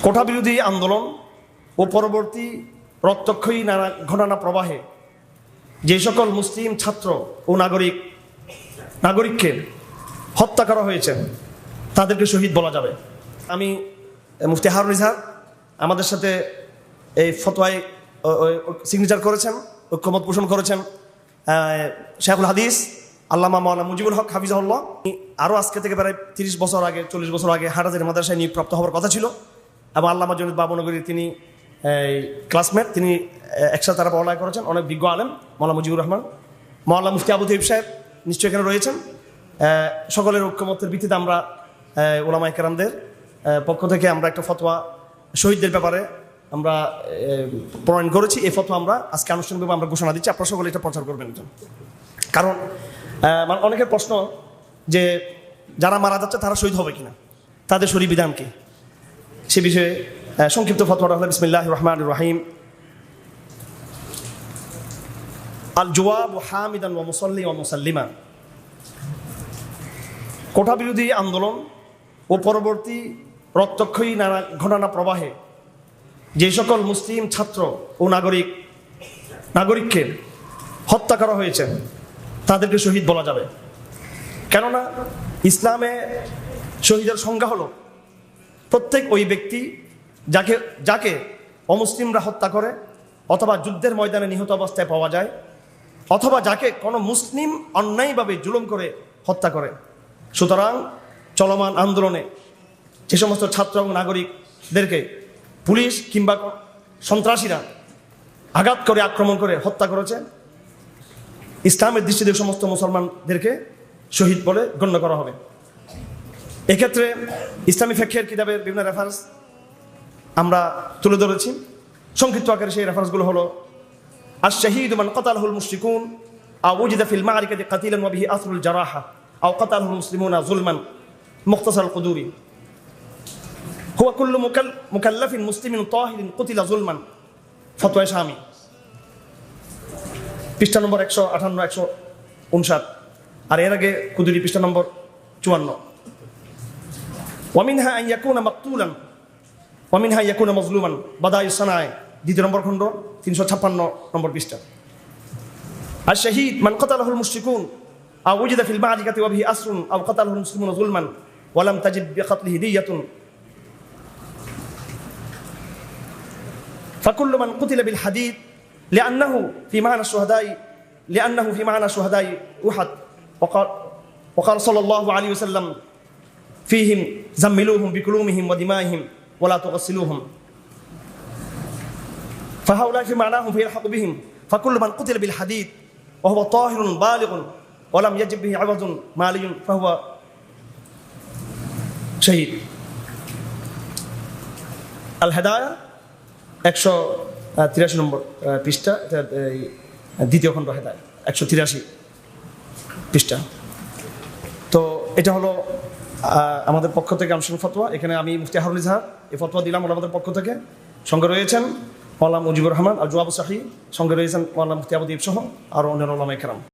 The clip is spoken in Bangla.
কোটা বিরোধী আন্দোলন ও পরবর্তী রক্তক্ষয়ী নানা ঘটনা প্রবাহে যে সকল মুসলিম ছাত্র ও নাগরিককে হত্যা করা হয়েছে তাদেরকে শহীদ বলা যাবে। আমি মুফতি হারুন ইজহার আমাদের সাথে এই ফতোয়ায় সিগনেচার করেছেন, ঐক্যমত পোষণ করেছেন শেখুল হাদিস আল্লামা মাওলানা মুজিবুল হক হাফিজাহুল্লাহ। আরও আজকে থেকে প্রায় 30 বছর আগে 40 বছর আগে হাটহাজারী মাদ্রাসায় নিয়োগপ্রাপ্ত হওয়ার কথা ছিল এবং আল্লামা জুনায়েদ বাবুনগরীর তিনি ক্লাসমেট, তিনি একসাথে তারা পড়ালেখা করেছেন, অনেক বিজ্ঞ আলেম মাওলানা মুজিবুর রহমান, মাওলানা মুফতি আবু তৈব সাহেব নিশ্চয়ই এখানে রয়েছেন। সকলের ঐক্যমতের ভিত্তিতে আমরা ওলামায়ে কেরামদের পক্ষ থেকে আমরা একটা ফতোয়া শহীদদের ব্যাপারে আমরা প্রণয়ন করেছি। এই ফতোয়া আমরা আজকে আনুষ্ঠানিকভাবে আমরা ঘোষণা দিচ্ছি, আপনারা সকলে এটা প্রচার করবেন। কারণ অনেকের প্রশ্ন যে যারা মারা যাচ্ছে তারা শহীদ হবে কিনা, তাদের শরীর বিধান কি, সে বিষয়ে সংক্ষিপ্ত ফতোয়াটা হলো বিসমিল্লাহির রহমানির রহিম। আল জওয়াব হামিদান ওয়া মুসাল্লি ওয়া মুসাল্লিমা। কোটা বিরোধী আন্দোলন ও পরবর্তী রক্তক্ষয়ী নানা ঘটনা প্রবাহে যে সকল মুসলিম ছাত্র ও নাগরিককে হত্যা করা হয়েছে তাদেরকে শহীদ বলা যাবে। কেননা ইসলামে শহীদের সংজ্ঞা হলো প্রত্যেক ওই ব্যক্তি যাকে অমুসলিমরা হত্যা করে অথবা যুদ্ধের ময়দানে নিহত অবস্থায় পাওয়া যায় অথবা যাকে কোনো মুসলিম অন্যায়ভাবে জুলুম করে হত্যা করে। সুতরাং চলমান আন্দোলনে যে সমস্ত ছাত্র এবং নাগরিকদেরকে পুলিশ কিংবা সন্ত্রাসীরা আঘাত করে আক্রমণ করে হত্যা করেছে, ইসলামের দৃষ্টিতে সমস্ত মুসলমানদেরকে শহীদ বলে গণ্য করা হবে। এক্ষেত্রে ইসলামী ফিকহের কিতাবের বিভিন্ন রেফারেন্স আমরা তুলে ধরেছি। সংক্ষিপ্ত আকারে সেই রেফারেন্সগুলো হলো আশ-শাহীদু মান কাতালাহুল মুশরিকুন আও উজিদা ফিল মা'রিকাতি কাতিলান ওয়া বিহি আসরুল জারাহা আও কাতালাহুল মুসলিমুনা যুলমান মুখতাসার কুদুরি হুয়া কুল্লু মুকাল্লাফিন মুসলিমিন তাহিরিন কুতিলা যুলমান। ফতোয়া শামী পৃষ্ঠা নম্বর 158 159, আর এর আগে কুদুরি পৃষ্ঠা নম্বর 54। ওয়ামিনহা আন ইয়াকুনা মাকতুলান ওয়ামিনহা ইয়াকুনা মাজলুমান বাদায়ুস সানায় 2 নম্বর খণ্ড 356 নম্বর পৃষ্ঠা। আর শাহীদ মান কাতালাহুল মুশরিকুন আও উজিদা ফিল মা'রিকাতি ওয়া বিহি আসরুন আও কাতালাহুল মুসলিমুনা যুলমান ওয়া লাম তাজিদ বিকাতলিহি দিয়াতুন ফাকুল্লু মান কুতিলা বিল হাদীদ লিআন্নাহু ফি মা'না শুহাদাই উহাদ ওয়া ক্বালা সাল্লাল্লাহু আলাইহি ওয়াসাল্লাম ফীহিম জাম্মিলুহুম বিকুলুমিহিম ওয়া দিমাইহিম ওয়া লা তুগসিলুহুম ফাহাউলাই ফি মা'নাহুম ফায়ালহাকু বিহিম ফাকুল্লু মান কুতিলা বিল হাদীদ ওয়া হুয়া তাহিরুন বালিগুন ওয়া লাম ইয়াজিব বিহি আওয়াজুন মালিয়ুন ফাহুয়া শাহীদ। আল হেদায়া 183 নম্বর পৃষ্ঠা, দ্বিতীয় খণ্ড হেদায়া 183 পৃষ্ঠা। তো এটা হলো আমাদের পক্ষ থেকে আনুষ্ঠানিক ফতোয়া। এখানে আমি মুফতি হারুন ইজহার এই ফতোয়া দিলাম আমাদের পক্ষ থেকে। সঙ্গে রয়েছেন মাওলানা মুজিবুর রহমান আর জওয়াব সাহি, সঙ্গে রয়েছেন মাওলানা মুফতি আবু তৈব সহ আরও অন্যান্য ওলামায়ে কেরাম।